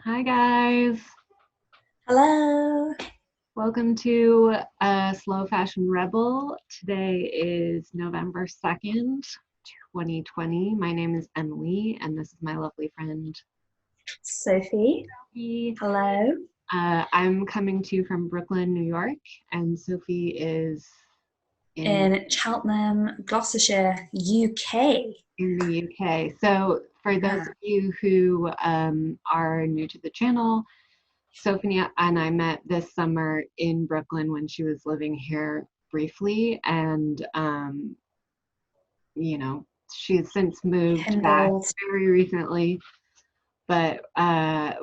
Hi guys, Hello. welcome to Slow Fashion Rebel. Today is November 2nd, 2020. My name is Emily and this is my lovely friend Sophie. Sophie. Hello. I'm coming to you from Brooklyn, New York, and Sophie is in In Cheltenham, Gloucestershire, UK. the UK. So for those Yeah. of you who are new to the channel, Sophie and I met this summer in Brooklyn when she was living here briefly, and you know, she's since moved back Kindled. very recently, but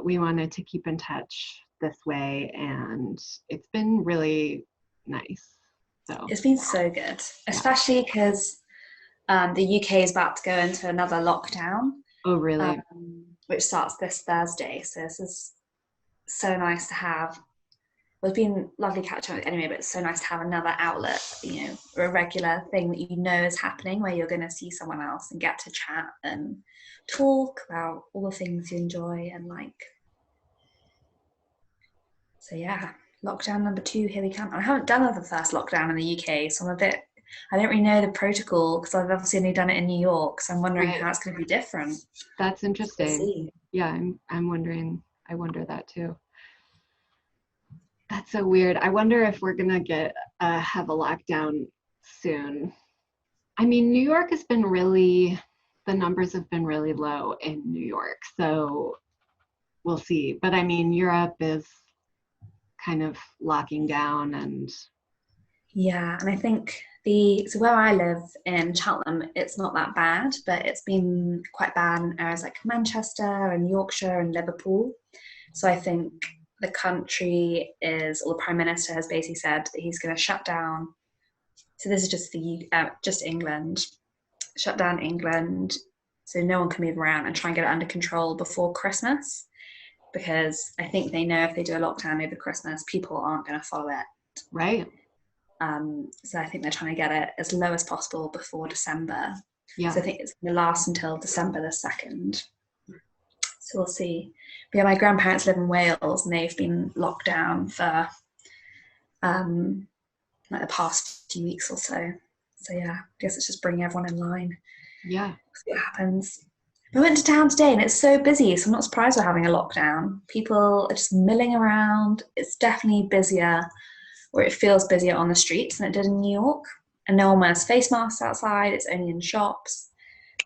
we wanted to keep in touch this way, and it's been really nice. So, It's been so good, yeah. especially because the UK is about to go into another lockdown, Oh, really? which starts this Thursday. So this is so nice to have. Well, it's been lovely catching up anyway, but it's so nice to have another outlet, or a regular thing that you know is happening where you're going to see someone else and get to chat and talk about all the things you enjoy and like. So yeah, lockdown number two, here we come. I haven't done the first lockdown in the UK, so I don't really know the protocol because I've obviously only done it in New York, so I'm wondering Right. how it's going to be different. That's We'll interesting. see. Yeah, I'm wondering. I wonder that too. That's so weird. I wonder if we're gonna get have a lockdown soon. I mean, New York has been really, the numbers have been really low in New York, so we'll see. But I mean, Europe is kind of locking down and Yeah, and I think the so where I live in Cheltenham, it's not that bad, but it's been quite bad in areas like Manchester and Yorkshire and Liverpool. So I think the country is, or the Prime Minister has basically said that he's going to shut down. So this is just England, shut down England, so no one can move around and try and get it under control before Christmas. Because I think they know if they do a lockdown over Christmas, people aren't going to follow it. right. So I think they're trying to get it as low as possible before December. So Yeah. I think it's going to last until December the 2nd. So we'll see. But yeah, my grandparents live in Wales and they've been locked down for um, like the past few weeks or so. So yeah, I guess it's just bringing everyone in line. Yeah. See what happens. I went to town today and it's so busy, so I'm not surprised we're having a lockdown. People are just milling around. It's definitely busier, or it feels busier on the streets than it did in New York. And no one wears face masks outside, it's only in shops.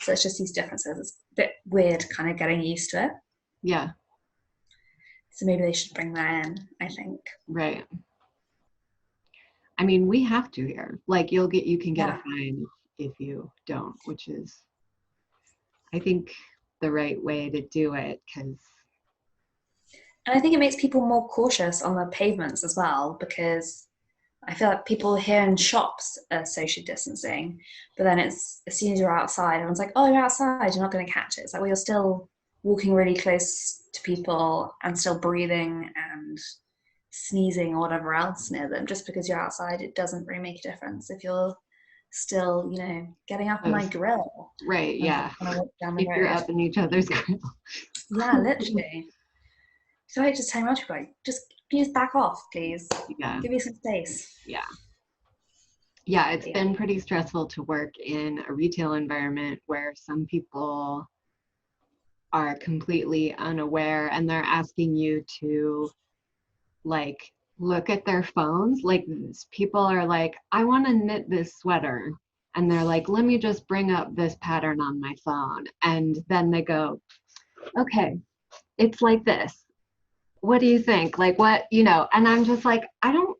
So it's just these differences. It's a bit weird kind of getting used to it. Yeah. So maybe they should bring that in, I think. Right. I mean, we have to here. Like you can get a Yeah. fine if you don't, which is I think the right way to do it because And I think it makes people more cautious on the pavements as well because I feel like people here in shops are social distancing, but then it's as soon as you're outside, everyone's like, "Oh, you're outside. You're not going to catch it." It's like, well, you're still walking really close to people and still breathing and sneezing or whatever else near them. Just because you're outside, it doesn't really make a difference if you're still, getting up on my grill right, and yeah. trying to walk down the If you're road. up in each other's grill. Yeah, literally. So I just tell much like, just back off, please. Yeah. Give me some space. Yeah. Yeah, it's But yeah. been pretty stressful to work in a retail environment where some people are completely unaware and they're asking you to like look at their phones. Like people are like, I want to knit this sweater. And they're like, let me just bring up this pattern on my phone. And then they go, okay, it's like this. What do you think? Like what, and I'm just like, I don't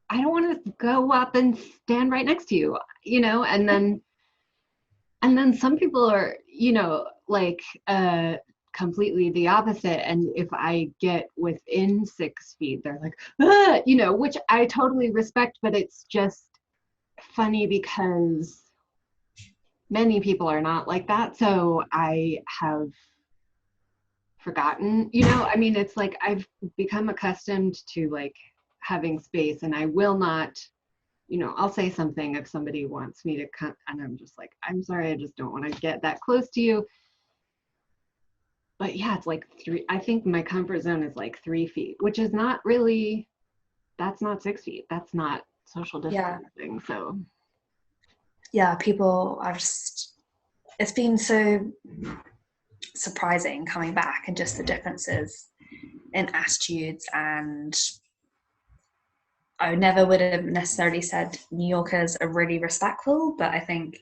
want to go up and stand right next to you, and then some people are, like completely the opposite. And if I get within 6 feet, they're like, ah, which I totally respect, but it's just funny because many people are not like that. So I have forgotten, I mean, it's like I've become accustomed to like having space and I will not, I'll say something if somebody wants me to come and I'm just like, I'm sorry, I just don't want to get that close to you. but yeah, it's like I think my comfort zone is like 3 feet, which is not really, that's not 6 feet. That's not social Yeah. distancing. So Yeah, people are just, it's been so surprising coming back and just the differences in attitudes. And I never would have necessarily said New Yorkers are really respectful, but I think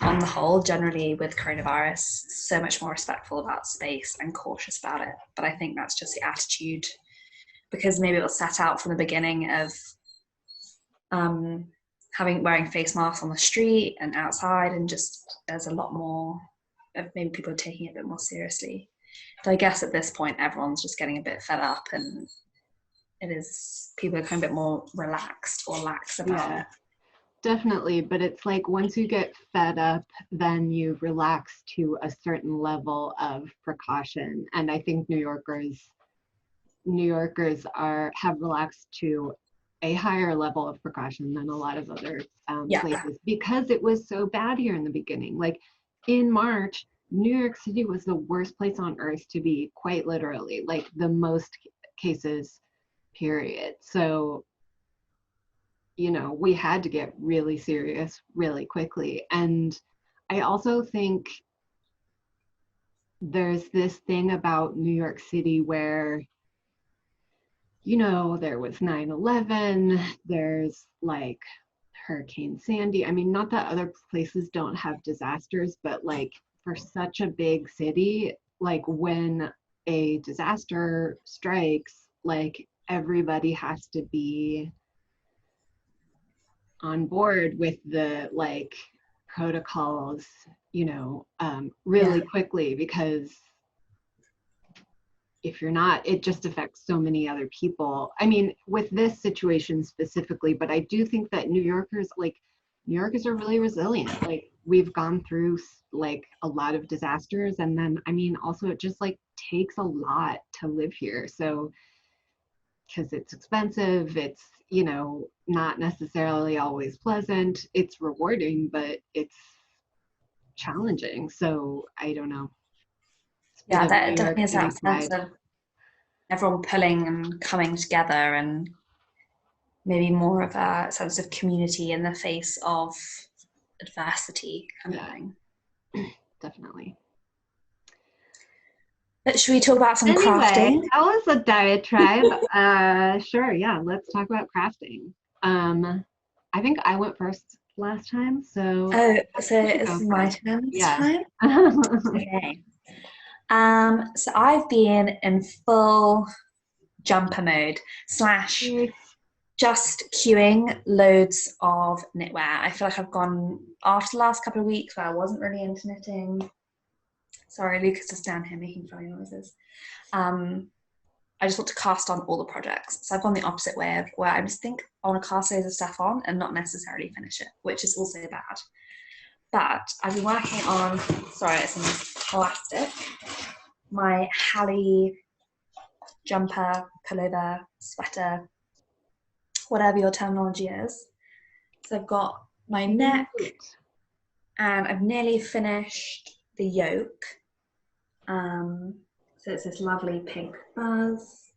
on the whole, generally with coronavirus, so much more respectful about space and cautious about it. But I think that's just the attitude, because maybe it was set out from the beginning of wearing face masks on the street and outside, and just there's a lot more of maybe people are taking it a bit more seriously. So I guess at this point, everyone's just getting a bit fed up, and people are kind of a bit more relaxed or lax about it. Definitely, but it's like once you get fed up, then you relax to a certain level of precaution. And I think New Yorkers have relaxed to a higher level of precaution than a lot of other places, because it was so bad here in the beginning. Like in March, New York City was the worst place on earth to be, quite literally, like the most cases, period. So we had to get really serious really quickly. And I also think there's this thing about New York City where, there was 9/11, there's like Hurricane Sandy. I mean, not that other places don't have disasters, but like for such a big city, like when a disaster strikes, like everybody has to be on board with the like protocols, really quickly, because if you're not, it just affects so many other people. I mean, with this situation specifically, but I do think that New Yorkers are really resilient. Like we've gone through like a lot of disasters, and then I mean also it just like takes a lot to live here. So because it's expensive, it's not necessarily always pleasant, it's rewarding, but it's challenging. So I don't know. Yeah, that definitely is that sense of everyone pulling and coming together, and maybe more of a sense of community in the face of adversity kind of thing. Definitely. But should we talk about some crafting? That was a diatribe. Sure, yeah, let's talk about crafting. I think I went first last time, so it's my turn this time? Okay. So I've been in full jumper mode / just queuing loads of knitwear. I feel like I've gone, after the last couple of weeks where I wasn't really into knitting. Sorry, Lucas is down here making funny noises. I just want to cast on all the projects. So I've gone the opposite way of where I just think I want to cast loads of stuff on and not necessarily finish it, which is also bad. But I've been working on, it's in plastic, my Hallie jumper, pullover, sweater, whatever your terminology is. So I've got my neck, and I've nearly finished the yoke. So it's this lovely pink buzz.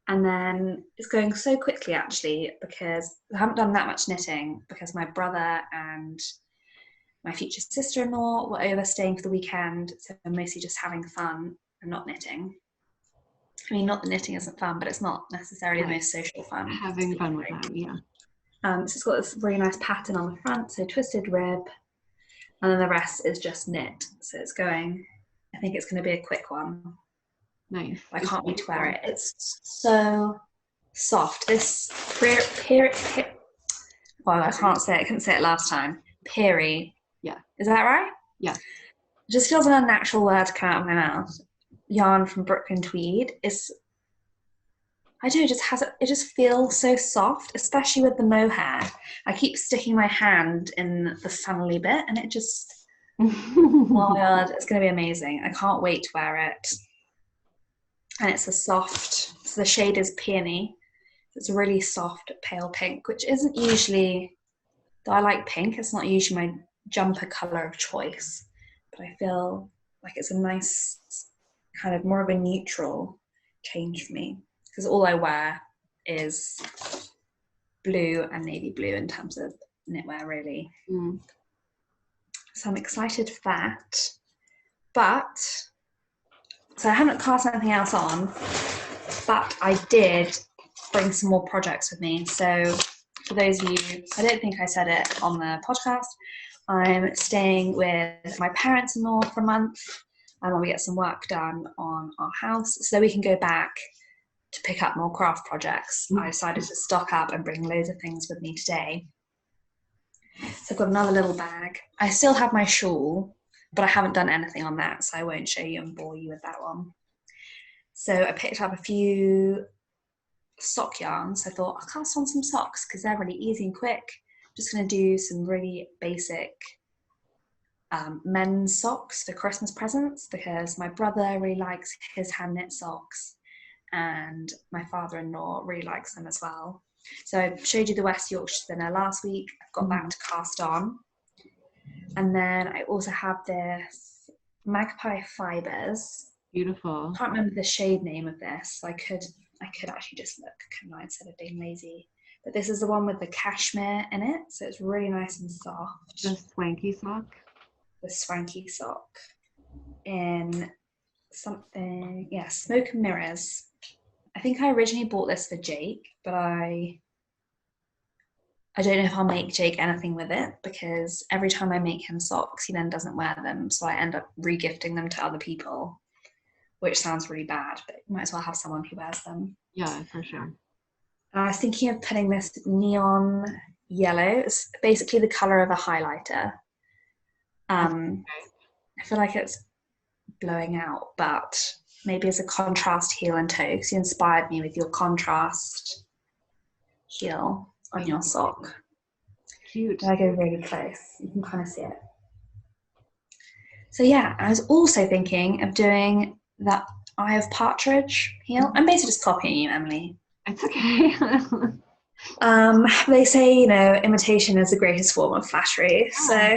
And then it's going so quickly actually, because I haven't done that much knitting, because my brother and my future sister-in-law were over staying for the weekend. So I'm mostly just having fun and not knitting. I mean, not that knitting isn't fun, but it's not necessarily the most social fun. Having fun with them, yeah. So it's got this really nice pattern on the front, so twisted rib, and then the rest is just knit. So it's going, I think it's going to be a quick one. Nice. I can't wait to wear it. It's so soft. This well, I can't say it. I couldn't say it last time. Peri. Yeah. Is that right? Yeah. It just feels an unnatural word to come out of my mouth. Yarn from Brooklyn Tweed is, I don't know, it just feels so soft, especially with the mohair. I keep sticking my hand in the funnely bit, and it just, oh my God, it's going to be amazing. I can't wait to wear it. And it's so the shade is Peony. It's a really soft pale pink, which isn't usually, though I like pink, it's not usually my jumper color of choice, but I feel like it's a nice kind of more of a neutral change for me, because all I wear is blue and navy blue in terms of knitwear, really. So I'm excited for that. But so I haven't cast anything else on, but I did bring some more projects with me. So for those of you, I don't think I said it on the podcast, I'm staying with my parents-in-law for a month, and while we get some work done on our house so we can go back to pick up more craft projects. I decided to stock up and bring loads of things with me today. So I've got another little bag. I still have my shawl, but I haven't done anything on that, so I won't show you and bore you with that one. So I picked up a few sock yarns. I thought I'll cast on some socks because they're really easy and quick. I'm just going to do some really basic men's socks for Christmas presents, because my brother really likes his hand knit socks and my father-in-law really likes them as well. So I showed you the West Yorkshire spinner last week. I've got that to cast on. And then I also have this Magpie Fibres. Beautiful. I can't remember the shade name of this. So I could actually just look, couldn't I, instead of being lazy. But this is the one with the cashmere in it, so it's really nice and soft. The swanky sock? The swanky sock in something, yeah, Smoke and Mirrors. I think I originally bought this for Jake, but I don't know if I'll make Jake anything with it, because every time I make him socks, he then doesn't wear them, so I end up re-gifting them to other people, which sounds really bad, but you might as well have someone who wears them. Yeah, for sure. I was thinking of putting this neon yellow. It's basically the colour of a highlighter. I feel like it's blowing out, but maybe as a contrast heel and toe, because you inspired me with your contrast heel on your sock. Cute. I go really close. You can kind of see it. So yeah, I was also thinking of doing that Eye of Partridge heel. I'm basically just copying you, Emily. It's okay. They say, imitation is the greatest form of flattery. Yeah. So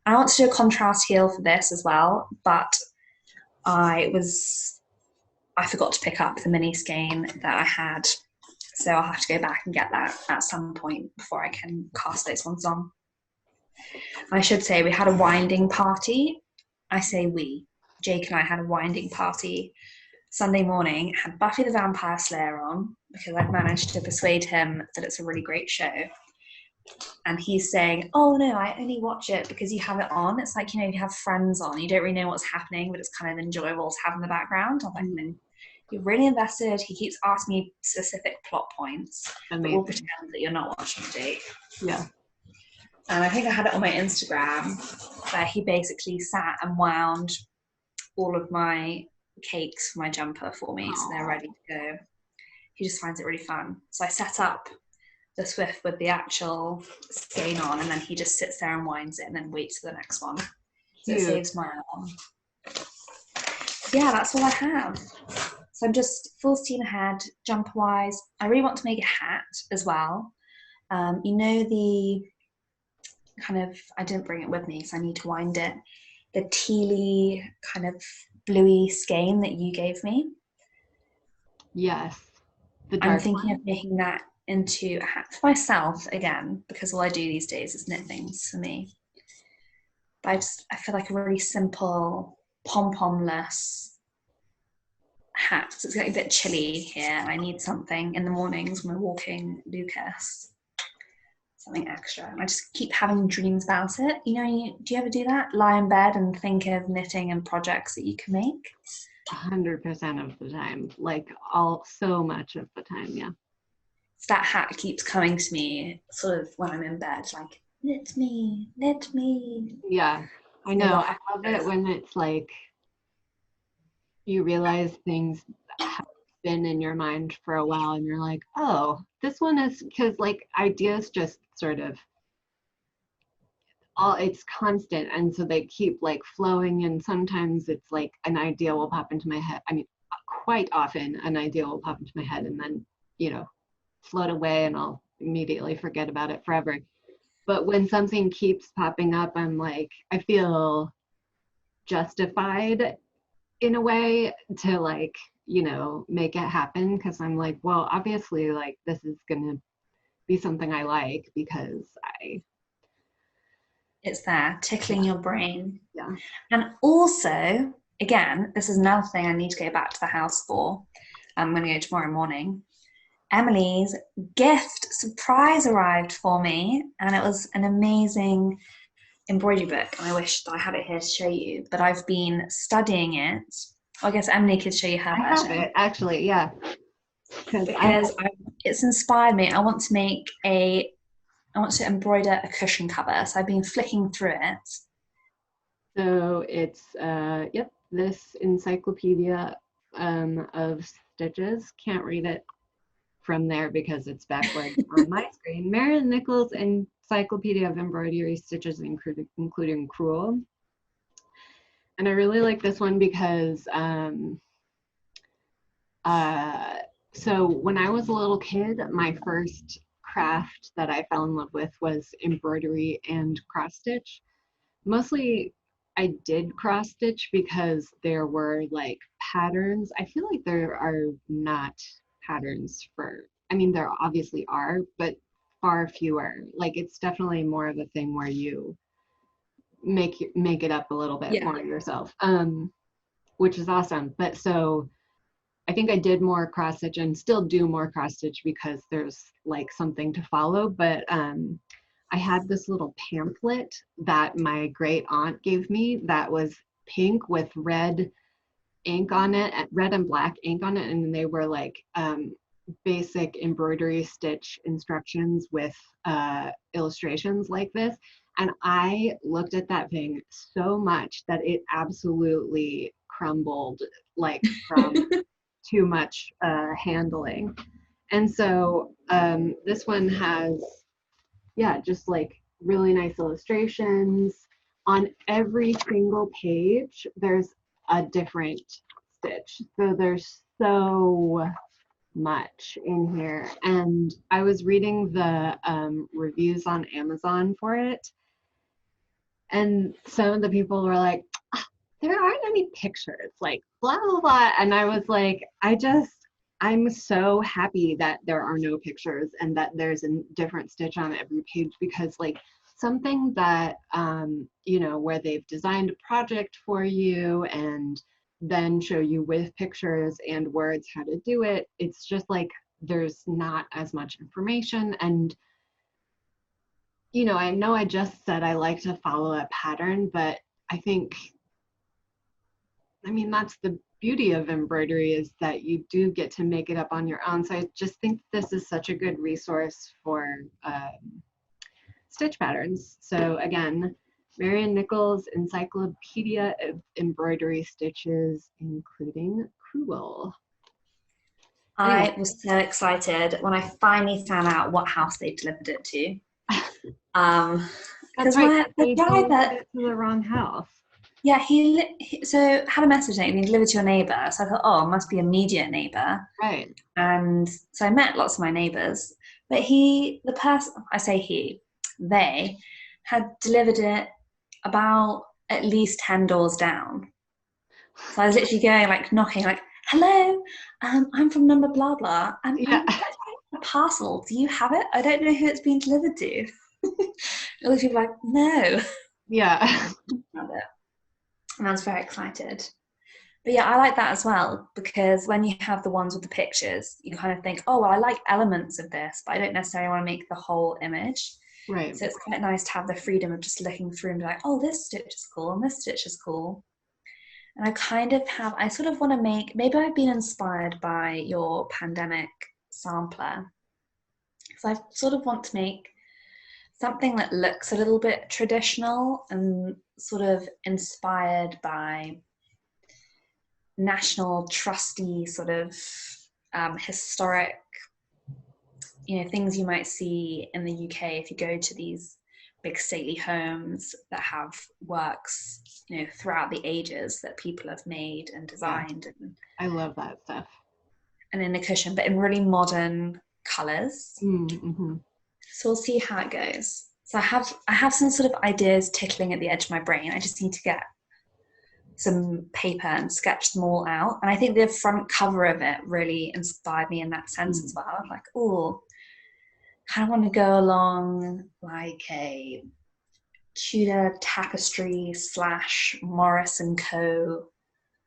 I want to do a contrast heel for this as well, but I forgot to pick up the mini skein that I had. So I'll have to go back and get that at some point before I can cast those ones on. I should say we had a winding party. I say we. Jake and I had a winding party Sunday morning, had Buffy the Vampire Slayer on, because I've managed to persuade him that it's a really great show. And he's saying, oh no, I only watch it because you have it on. It's like, you have friends on. You don't really know what's happening, but it's kind of enjoyable to have in the background. I'm like, no, you're really invested. He keeps asking me specific plot points. But we'll pretend that you're not watching, Jake. Yeah. And I think I had it on my Instagram, where he basically sat and wound all of my cakes for my jumper for me. Aww. So they're ready to go. He just finds it really fun. So I set up the Swift with the actual skein on, and then he just sits there and winds it and then waits for the next one. So it saves my arm. So yeah, that's all I have. So I'm just full steam ahead, jumper wise. I really want to make a hat as well. The kind of, I didn't bring it with me because I need to wind it, the tealy kind of bluey skein that you gave me. Yes. I'm thinking of making that into a hat for myself again, because all I do these days is knit things for me. But I feel like a really simple pom-pom-less hat. So it's getting a bit chilly here, and I need something in the mornings when we're walking Lucas. Something extra. And I just keep having dreams about it. Do you ever do that? Lie in bed and think of knitting and projects that you can make? 100% of the time. So much of the time, yeah. So that hat keeps coming to me sort of when I'm in bed, like, knit me. Yeah, I know. I love it when it's like you realize things have been in your mind for a while and you're like, oh, this one is, because ideas just sort of it's constant, and so they keep flowing, and sometimes it's like an idea will pop into my head. I mean, quite often an idea will pop into my head and then float away, and I'll immediately forget about it forever. But when something keeps popping up, I'm like, I feel justified in a way to like, you know, make it happen, because I'm like, well, obviously like this is gonna be something I like because It's there, tickling your brain. yeah. And also, again, this is another thing I need to go back to the house for. I'm going to go tomorrow morning. Emily's gift surprise arrived for me, and it was an amazing embroidery book. And I wish that I had it here to show you, but I've been studying it. I guess Emily could show you her I have version. it actually, yeah. Because it's inspired me. I want to embroider a cushion cover. So I've been flicking through it. So it's yep, this encyclopedia of stitches. Can't read it from there because it's backwards on my screen. Marian Nichols' Encyclopedia of Embroidery Stitches, including crewel. And I really like this one because so when I was a little kid, my first craft that I fell in love with was embroidery and cross stitch. Mostly I did cross stitch because there were like patterns. I feel like there are not patterns for, I mean, there obviously are, but far fewer. Like it's definitely more of a thing where you make it up a little bit more yourself, which is awesome. But so I think I did more cross stitch and still do more cross stitch because there's like something to follow. But I had this little pamphlet that my great aunt gave me that was pink with red ink on it, red and black ink on it. And they were like basic embroidery stitch instructions with illustrations like this. And I looked at that thing so much that it absolutely crumbled, like from too much handling. And so this one has, yeah, just like really nice illustrations. On every single page, there's a different stitch. So there's so much in here. And I was reading the reviews on Amazon for it. And some of the people were like, there aren't any pictures, like blah, blah, blah. And I was like, I'm so happy that there are no pictures and that there's a different stitch on every page, because like something that, you know, where they've designed a project for you and then show you with pictures and words how to do it, it's just like there's not as much information. And you know I just said I like to follow a pattern, but I think, I mean, that's the beauty of embroidery, is that you do get to make it up on your own. So I just think this is such a good resource for stitch patterns. So again, Marian Nichols' Encyclopedia of Embroidery Stitches, including crewel. I was so excited when I finally found out what house they delivered it to. That's right, the guy that it to the wrong house. Yeah, he so had a message saying he delivered to your neighbour. So I thought, oh, it must be a immediate neighbour. Right. And so I met lots of my neighbours. But the person, I say he, they had delivered it about at least 10 doors down. So I was literally going, like, knocking, like, hello, I'm from number blah, blah. I'm a parcel. Do you have it? I don't know who it's been delivered to. All these people are like, no. Yeah. And I was very excited. But yeah, I like that as well, because when you have the ones with the pictures, you kind of think, oh, well, I like elements of this, but I don't necessarily want to make the whole image. Right. So it's quite nice to have the freedom of just looking through and be like, oh, this stitch is cool and this stitch is cool. And I sort of want to make, maybe I've been inspired by your pandemic sampler. So I sort of want to make something that looks a little bit traditional and sort of inspired by national trusty sort of historic, you know, things you might see in the UK if you go to these big stately homes that have works, you know, throughout the ages that people have made and designed. Yeah. And I love that stuff. And in a cushion, but in really modern colors. Mm-hmm. So we'll see how it goes. So I have some sort of ideas tickling at the edge of my brain. I just need to get some paper and sketched them all out. And I think the front cover of it really inspired me in that sense as well. I'm like, oh, kind of want to go along like a Tudor tapestry / Morris and Co.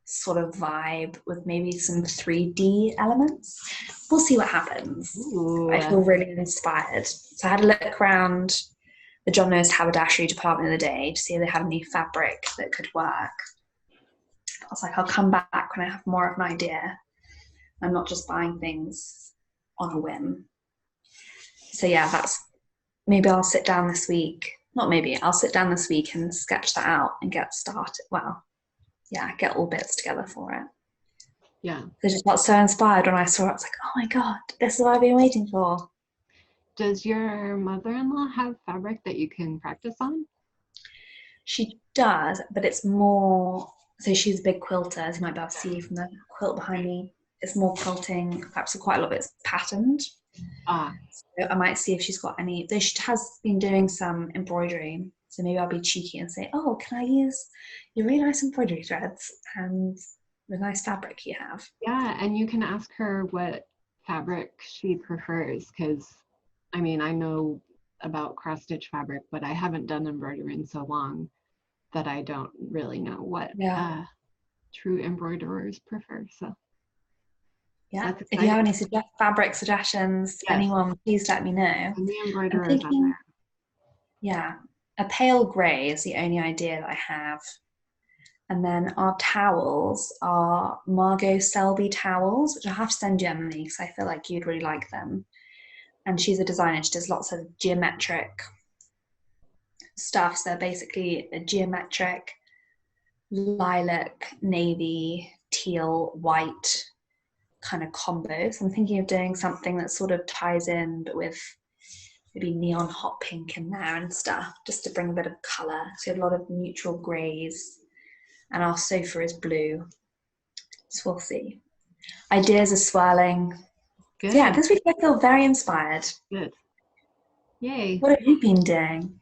sort of vibe with maybe some 3D elements. We'll see what happens. Ooh. I feel really inspired. So I had a look around the John Lewis haberdashery department of the day to see if they had any fabric that could work. I was like, I'll come back when I have more of an idea. I'm not just buying things on a whim. So yeah, maybe I'll sit down this week. Not maybe, I'll sit down this week and sketch that out and get started. Well, yeah, get all bits together for it. Yeah. I just got so inspired when I saw it. I was like, oh my God, this is what I've been waiting for. Does your mother-in-law have fabric that you can practice on? She does, but it's more, so she's a big quilter, as you might be able to see from the quilt behind me. It's more quilting, perhaps quite a lot of it's patterned. So I might see if she's got any, though she has been doing some embroidery. So maybe I'll be cheeky and say, oh, can I use your really nice embroidery threads and the nice fabric you have? Yeah, and you can ask her what fabric she prefers, because I mean, I know about cross-stitch fabric, but I haven't done embroidery in so long that I don't really know what true embroiderers prefer. So yeah, if you have any fabric suggestions, anyone, please let me know. And the embroiderers on there. Yeah, a pale grey is the only idea that I have. And then our towels are Margot Selby towels, which I have to send you, Emily, because I feel like you'd really like them. And she's a designer. She does lots of geometric stuff. So basically a geometric lilac, navy, teal, white kind of combo. So I'm thinking of doing something that sort of ties in, but with maybe neon hot pink in there and stuff, just to bring a bit of colour. So we have a lot of neutral greys, and our sofa is blue. So we'll see. Ideas are swirling. Good. So yeah, this week I feel very inspired. Good. Yay. What have you been doing?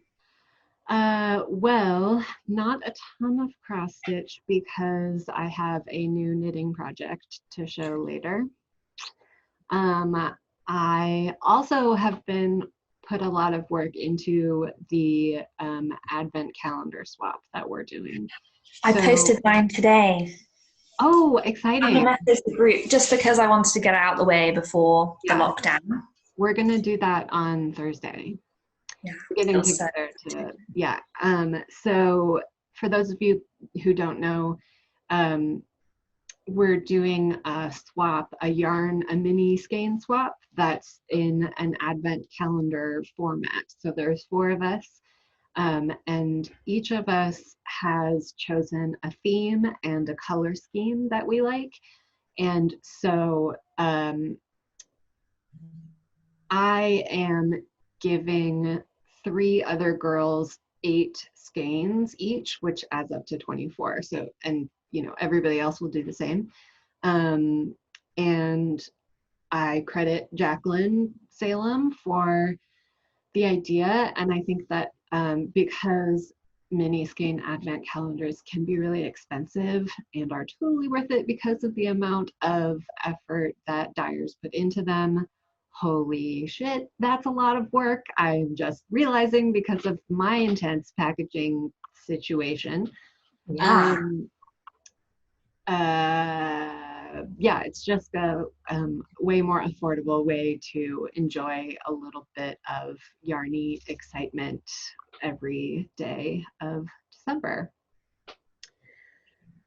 Well, not a ton of cross stitch because I have a new knitting project to show later. I also have been put a lot of work into the advent calendar swap that we're doing. I posted mine today. Oh, exciting. I'm gonna message the group just because I wanted to get it out of the way before the lockdown. We're gonna do that on Thursday. Yeah, getting together to so for those of you who don't know, we're doing a swap, a mini skein swap that's in an advent calendar format. So there's 4 of us, and each of us has chosen a theme and a color scheme that we like. And so I am giving 3 other girls 8 skeins each, which adds up to 24. So, and you know, everybody else will do the same. And I credit Jacqueline Salem for the idea. And I think that because mini skein advent calendars can be really expensive and are totally worth it because of the amount of effort that dyers put into them. Holy shit, that's a lot of work. I'm just realizing because of my intense packaging situation. Yeah. Yeah, it's just a way more affordable way to enjoy a little bit of yarny excitement every day of December.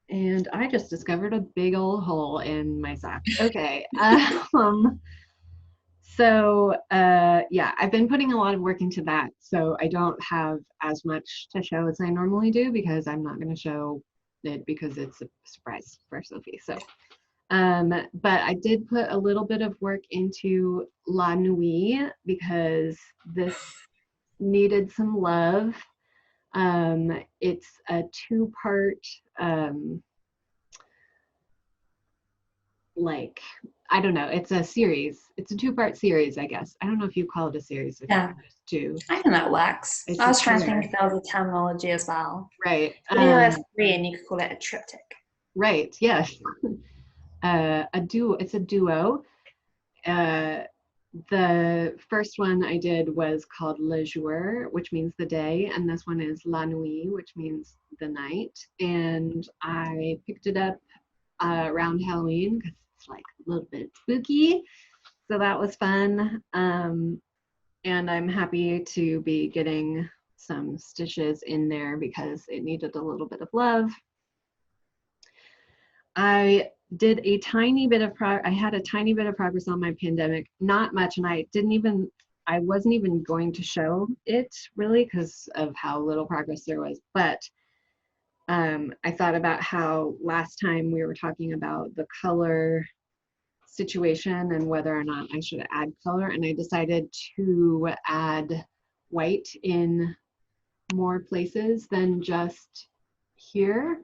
And I just discovered a big old hole in my sock. Okay. So yeah, I've been putting a lot of work into that. So I don't have as much to show as I normally do because I'm not going to show it because it's a surprise for Sophie. So, but I did put a little bit of work into La Nuit because this needed some love. It's a 2-part like I don't know. It's a series. It's a 2-part series, I guess. I don't know if you call it a series if Yeah, it's just two. I think that works. It's I a was trying to think thriller. if there was a terminology as well. Right. Maybe there was three and you could call it a triptych. Right. Yes. A duo. It's a duo. Uh, the first one I did was called Le Jour, which means the day, and this one is La Nuit, which means the night. And I picked it up around Halloween because it's like a little bit spooky. So that was fun. And I'm happy to be getting some stitches in there because it needed a little bit of love. I did a tiny bit of I had a tiny bit of progress on my pandemic, not much, and I wasn't even going to show it really because of how little progress there was. But I thought about how last time we were talking about the color situation and whether or not I should add color, and I decided to add white in more places than just here.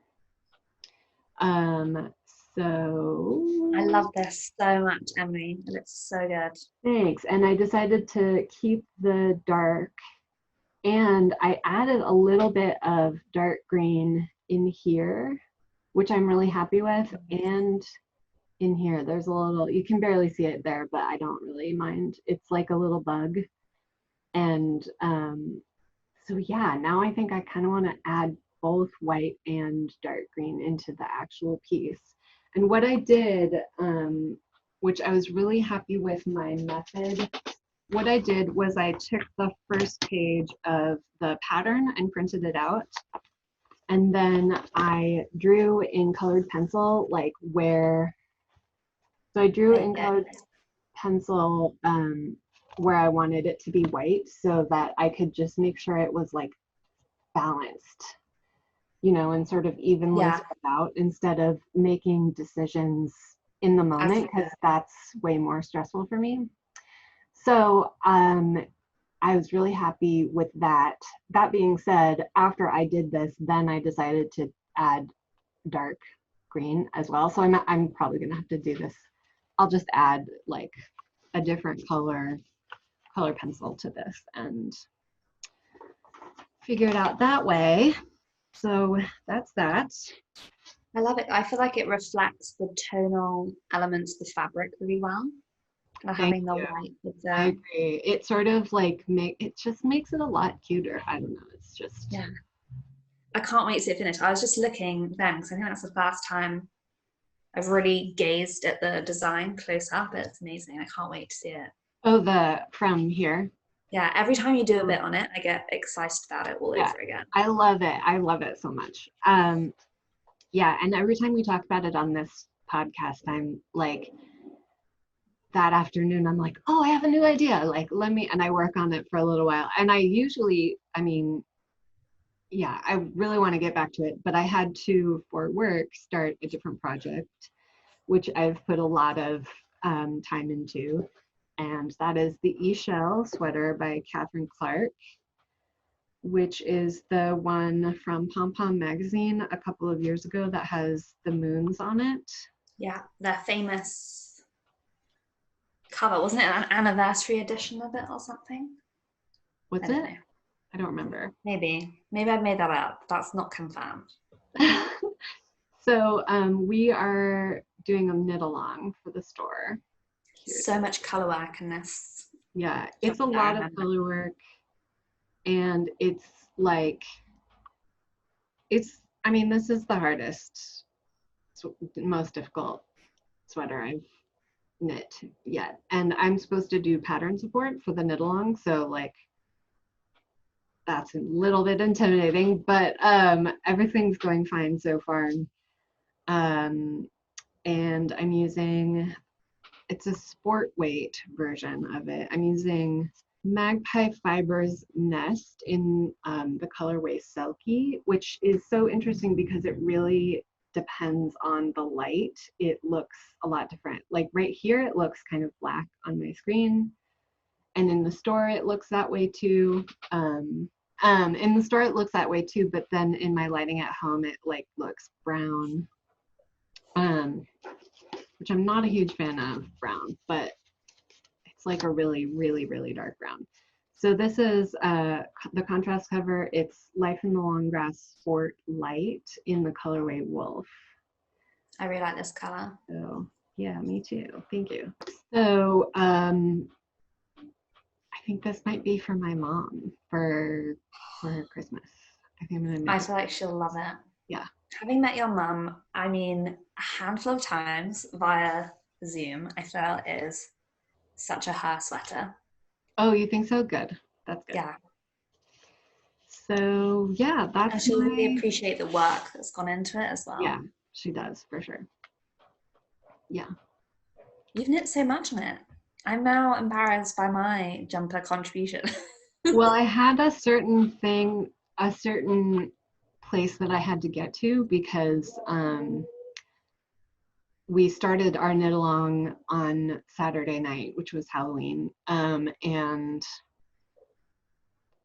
So I love this so much, Emily. It looks so good. thanks. And I decided to keep the dark, and I added a little bit of dark green in here, which I'm really happy with. And in here, there's a little, you can barely see it there, but I don't really mind. It's like a little bug. And so yeah, now I think I kind of want to add both white and dark green into the actual piece. And what I did, which I was really happy with my method, what I did was I took the first page of the pattern and printed it out. And then I drew in colored pencil, like where, so I drew in colored pencil where I wanted it to be white so that I could just make sure it was like balanced, you know, and sort of evenly spread out instead of making decisions in the moment, because that's way more stressful for me. So I was really happy with that. That being said, after I did this, then I decided to add dark green as well. So I'm probably gonna have to do this. I'll just add like a different color pencil to this and figure it out that way. So that's that. I love it. I feel like it reflects the tonal elements of the fabric really well. Having the white with the... I agree. It sort of like it just makes it a lot cuter. I don't know. It's just... Yeah. I can't wait to see it finished. I was just looking then because I think that's the first time I've really gazed at the design close up. It's amazing. I can't wait to see it. Oh, from here? Yeah, every time you do a bit on it, I get excited about it all over again. I love it. I love it so much. Yeah, and every time we talk about it on this podcast, I'm like, that afternoon, I'm like, oh, I have a new idea. Like, and I work on it for a little while. And I usually, I mean, yeah, I really want to get back to it, but I had to, for work, start a different project, which I've put a lot of time into. And that is the E-Shell sweater by Catherine Clark, which is the one from Pom Pom magazine a couple of years ago that has the moons on it. Yeah, their famous cover. Wasn't it an anniversary edition of it or something? What's it? I don't remember. Maybe I made that up. That's not confirmed. So we are doing a knit along for the store. So much color work in this. Yeah, it's a lot of color work, and it's like, I mean, this is the hardest, most difficult sweater I've knit yet, and I'm supposed to do pattern support for the knit along, so like that's a little bit intimidating, but everything's going fine so far. And I'm using, it's a sport weight version of it. I'm using Magpie Fibers Nest in the colorway Selkie, which is so interesting because it really depends on the light. It looks a lot different. Like right here, it looks kind of black on my screen. And in the store, it looks that way too. In the store, it looks that way too, but then in my lighting at home, it like looks brown. which I'm not a huge fan of brown, but it's like a really, really, really dark brown. So this is the contrast cover. It's Life in the Long Grass Sport Light in the colorway Wolf. I really like this color. So yeah, me too. Thank you. So I think this might be for my mom for her Christmas. I think I'm gonna make I it. feel like she'll love it. Yeah. Having met your mum, I mean, a handful of times via Zoom, I feel it is such a her sweater. Oh, you think so? Good. That's good. Yeah. So yeah, And that's she'll really my, appreciate the work that's gone into it as yeah, well. she does for sure. Yeah. You've knit so much on it. I'm now embarrassed by my jumper contribution. Well, I had a certain place that I had to get to because we started our knit along on Saturday night, which was Halloween, and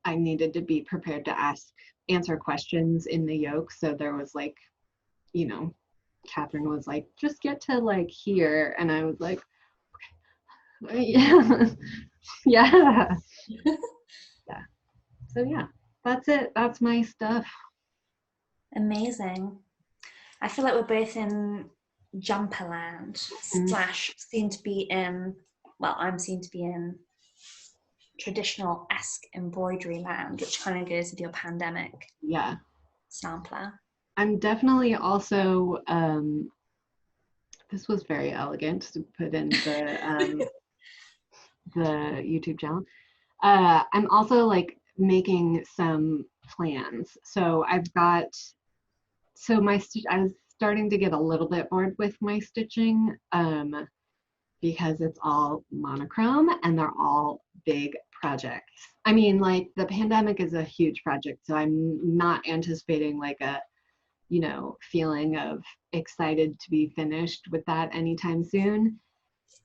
I needed to be prepared to answer questions in the yoke. So there was like, you know, Catherine was like, just get to like here, and I was like, okay, yeah, yeah, yeah. So yeah, that's it. That's my stuff. Amazing. I feel like we're both in Jumperland Mm, / seem to be in, well, I'm seen to be in traditional-esque embroidery land, which kind of goes with your pandemic yeah. sampler. I'm definitely also, this was very elegant to put in the YouTube channel. I'm also like making some plans. So I've got, I was starting to get a little bit bored with my stitching because it's all monochrome and they're all big projects. I mean, like the pandemic is a huge project, so I'm not anticipating like a, feeling of excited to be finished with that anytime soon.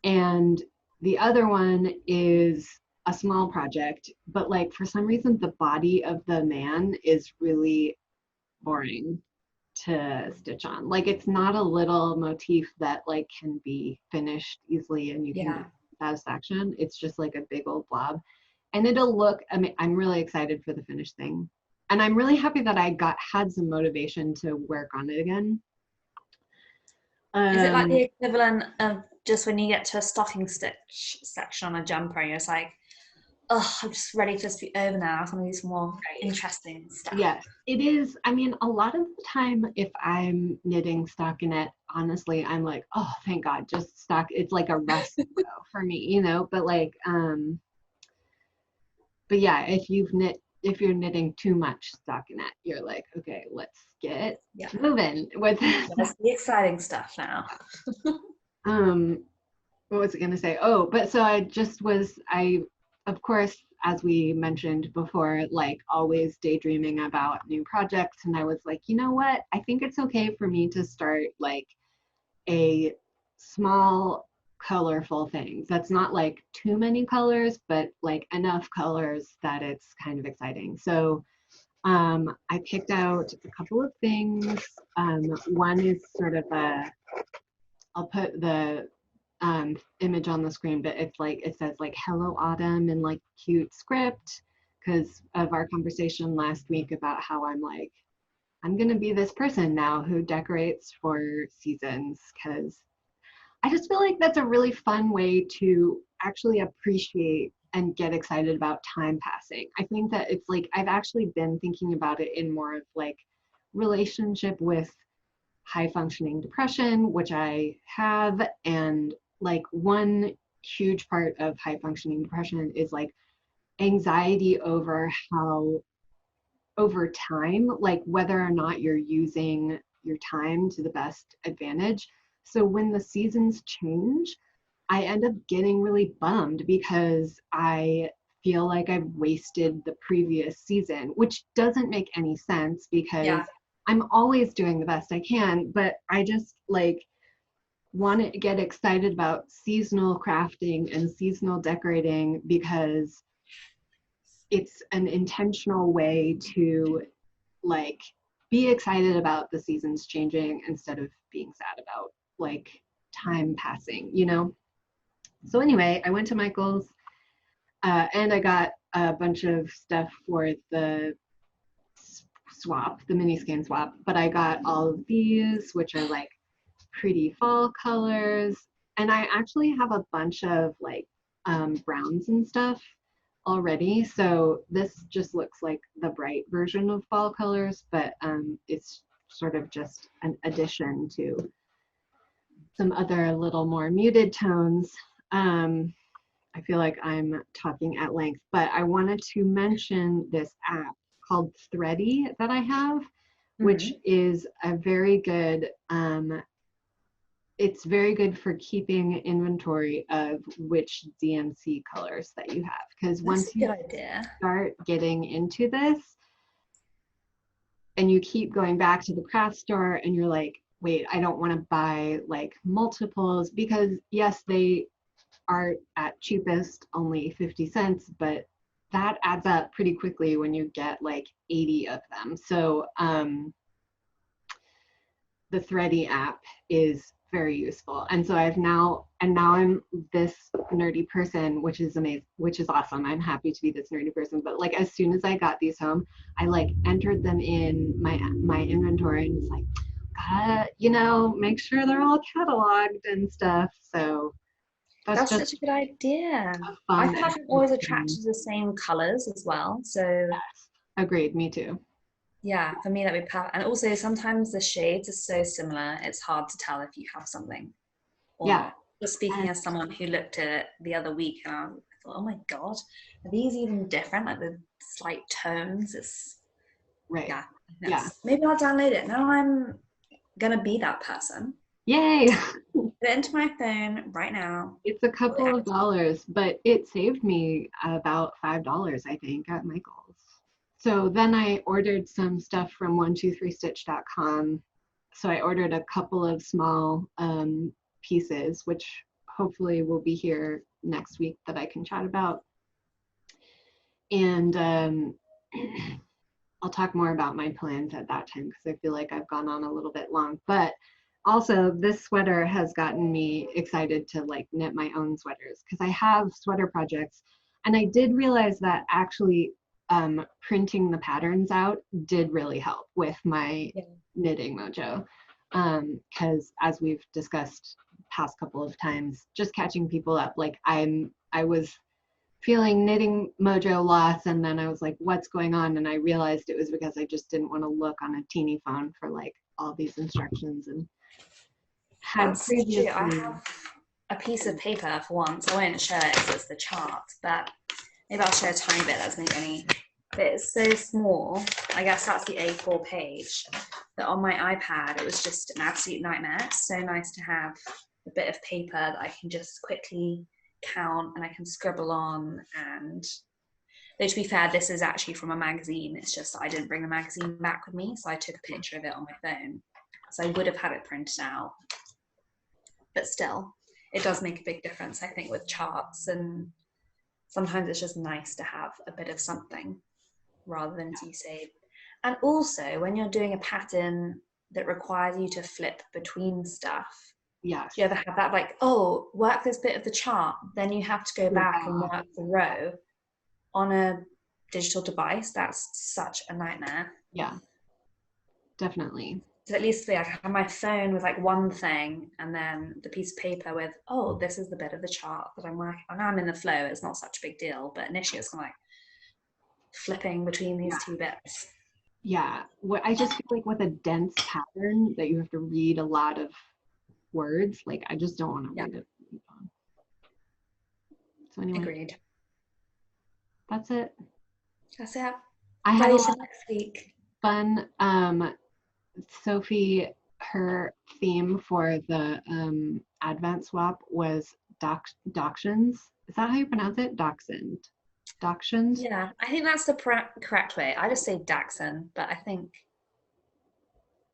And the other one is a small project, but like for some reason, the body of the man is really boring to stitch on. Like it's not a little motif that like can be finished easily and you can Yeah. get satisfaction. It's just like a big old blob. And it'll look, I mean, I'm really excited for the finished thing. And I'm really happy that I had some motivation to work on it again. Is it like Um, the equivalent of just when you get to a stocking stitch section on a jumper and you're just like, oh, I'm just ready for this to be over now. I want to do some more interesting stuff. yes, it is. I mean, a lot of the time, if I'm knitting stockinette, honestly, I'm like, oh, thank God, just stock. It's like a rest for me, but yeah, if you're knitting too much stockinette, you're like, okay, let's get Yeah. moving with this. That's the exciting stuff now. Um, what was I gonna say? Oh, but so of course, as we mentioned before, like always daydreaming about new projects. And I was like, you know what? I think it's okay for me to start like a small, colorful thing. That's not like too many colors, but like enough colors that it's kind of exciting. So I picked out a couple of things. One is sort of I'll put the image on the screen, but it's like it says like "Hello Autumn" in like cute script because of our conversation last week about how I'm gonna be this person now who decorates for seasons because I just feel like that's a really fun way to actually appreciate and get excited about time passing. I think that it's like I've actually been thinking about it in more of like relationship with high functioning depression, which I have. And like one huge part of high functioning depression is like anxiety over how, over time, like whether or not you're using your time to the best advantage. So when the seasons change, I end up getting really bummed because I feel like I've wasted the previous season, which doesn't make any sense because Yeah. I'm always doing the best I can, but I just like want to get excited about seasonal crafting and seasonal decorating because it's an intentional way to like be excited about the seasons changing instead of being sad about like time passing, you know? So anyway, I went to Michael's and I got a bunch of stuff for the swap, the mini skein swap, but I got all of these, which are like pretty fall colors. And I actually have a bunch of like browns and stuff already. So this just looks like the bright version of fall colors, but it's sort of just an addition to some other little more muted tones. I feel like I'm talking at length, but I wanted to mention this app called Thready that I have, which is a very good, it's very good for keeping inventory of which DMC colors that you have. Because once you start getting into this and you keep going back to the craft store and you're like, wait, I don't want to buy like multiples, because yes, they are at cheapest only 50 cents, but that adds up pretty quickly when you get like 80 of them. So the Thready app is very useful. And so now I'm this nerdy person, which is amazing, which is awesome. I'm happy to be this nerdy person. But like as soon as I got these home, I like entered them in my inventory and was like, you know, make sure they're all cataloged and stuff. So that's such a good idea. I feel like I'm always attracted to the same colors as well. So yes, agreed, me too. Yeah, for me that would be perfect. And also sometimes the shades are so similar, it's hard to tell if you have something or not. Just speaking as someone who looked at it the other week and I thought, oh my God, are these even different? Like the slight tones, it's right. Yeah. Maybe I'll download it. Now I'm gonna be that person. Yay! Put it into my phone right now. It's a couple of dollars, but it saved me about $5, I think, at Michael's. So then I ordered some stuff from 123stitch.com. So I ordered a couple of small pieces, which hopefully will be here next week that I can chat about. And I'll talk more about my plans at that time because I feel like I've gone on a little bit long. But also this sweater has gotten me excited to like knit my own sweaters because I have sweater projects. And I did realize that actually printing the patterns out did really help with my knitting mojo. Because as we've discussed past couple of times, just catching people up, like I was feeling knitting mojo loss, and then I was like, what's going on? And I realized it was because I just didn't want to look on a teeny phone for like all these instructions and had previously. I have a piece of paper for once. I won't show it because it's the chart, but maybe I'll show a tiny bit. That's maybe only, but it's so small. I guess that's the A4 page. That on my iPad, it was just an absolute nightmare. It's so nice to have a bit of paper that I can just quickly count and I can scribble on. And though to be fair, this is actually from a magazine. It's just that I didn't bring the magazine back with me, so I took a picture of it on my phone. So I would have had it printed out. But still, it does make a big difference, I think, with charts. And sometimes it's just nice to have a bit of something rather than, as you say. And also, when you're doing a pattern that requires you to flip between stuff, do you ever have that, like, oh, work this bit of the chart, then you have to go back and work the row on a digital device? That's such a nightmare. Yeah, definitely. So at least I have my phone with like one thing and then the piece of paper with, oh, this is the bit of the chart that I'm working on. Now I'm in the flow, it's not such a big deal, but initially it's kind of like flipping between these two bits. Yeah, I just feel like with a dense pattern that you have to read a lot of words, like I just don't want to read it. So anyway, agreed. That's it. I had a lot next week. Fun. Sophie, her theme for the Advent swap was Dachshunds. Is that how you pronounce it? Dachshund. Yeah, I think that's the correct way. I just say Dachshund, but I think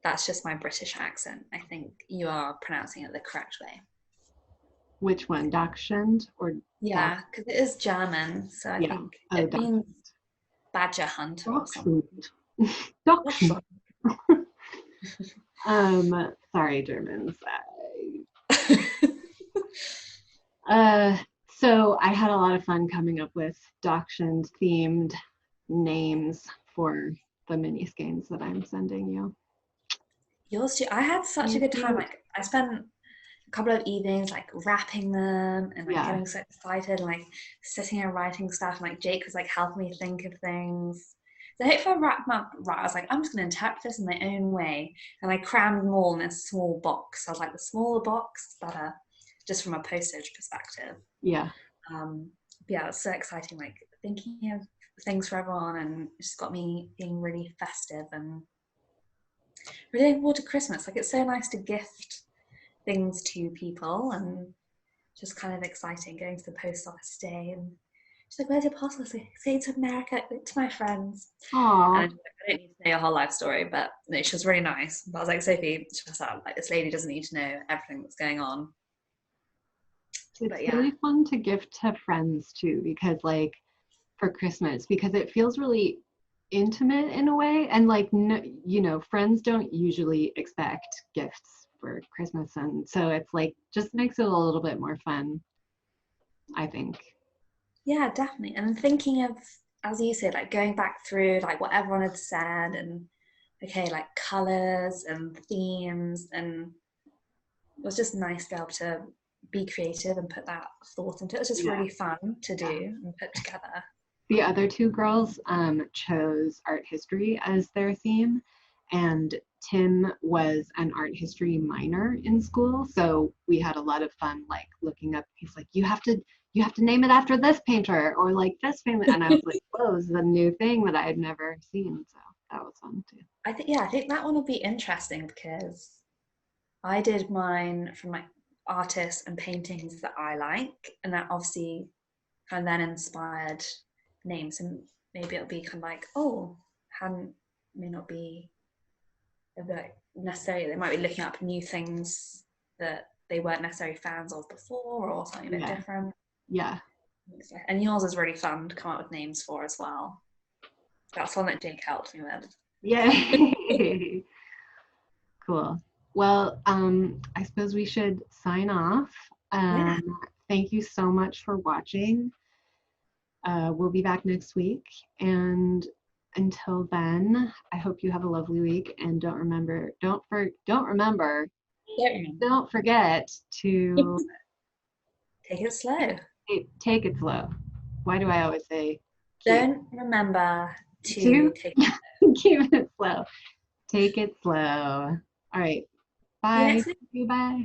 that's just my British accent. I think you are pronouncing it the correct way. Which one, Dachshund or? Yeah, because it is German, so I think it means badger hunter or something. Dachshund. Sorry, Germans. So I had a lot of fun coming up with Dachshund themed names for the mini skeins that I'm sending you. Yours too. I had such a Thank good time. you. Like I spent a couple of evenings like wrapping them and like Yeah. getting so excited and like sitting and writing stuff. And like Jake was like helping me think of things. So I hope if I wrap them up right, I was like, I'm just going to interpret this in my own way. And I crammed them all in a small box. So I was like, the smaller box, better, just from a postage perspective. Yeah. Um, yeah, it's so exciting. Like thinking of things for everyone, and it just got me being really festive and really looking forward to Christmas. Like it's so nice to gift things to people and just kind of exciting going to the post office today and she's like, where's your parcel? I was like, say to America, to my friends. And Aw. I don't need to know your whole life story, but no, she was really nice. But I was like, Sophie, shut up. Like this lady doesn't need to know everything that's going on. It's But yeah. really fun to gift to friends too, because like for Christmas, because it feels really intimate in a way. And like, no, you know, friends don't usually expect gifts for Christmas. And so it's like, just makes it a little bit more fun, I think. Yeah, definitely. And thinking of, as you said, like going back through like what everyone had said and okay, like colors and themes and it was just nice to be able to be creative and put that thought into it. It was just Yeah. really fun to Yeah. do and put together. The other two girls chose art history as their theme, and Tim was an art history minor in school, so we had a lot of fun like looking up. He's like, you have to name it after this painter or like this famous, and I was like, whoa, this is a new thing that I had never seen, so that was fun too. I think yeah, I think that one will be interesting because I did mine from like artists and paintings that I like, and that obviously kind of then inspired names, and maybe it'll be kind of like, oh, hadn't may not be a bit necessarily. They might be looking up new things that they weren't necessarily fans of before, or something a bit Yeah, different. yeah, And yours is really fun to come up with names for as well. That's one that Jake helped me with. yay. Cool. Well, I suppose we should sign off. Yeah. Thank you so much for watching. We'll be back next week. And until then, I hope you have a lovely week. And don't forget to Take it slow. take it slow. Why do I always say keep Don't remember to to take. keep it slow? Take it slow. All right. See you Bye. next week. Bye.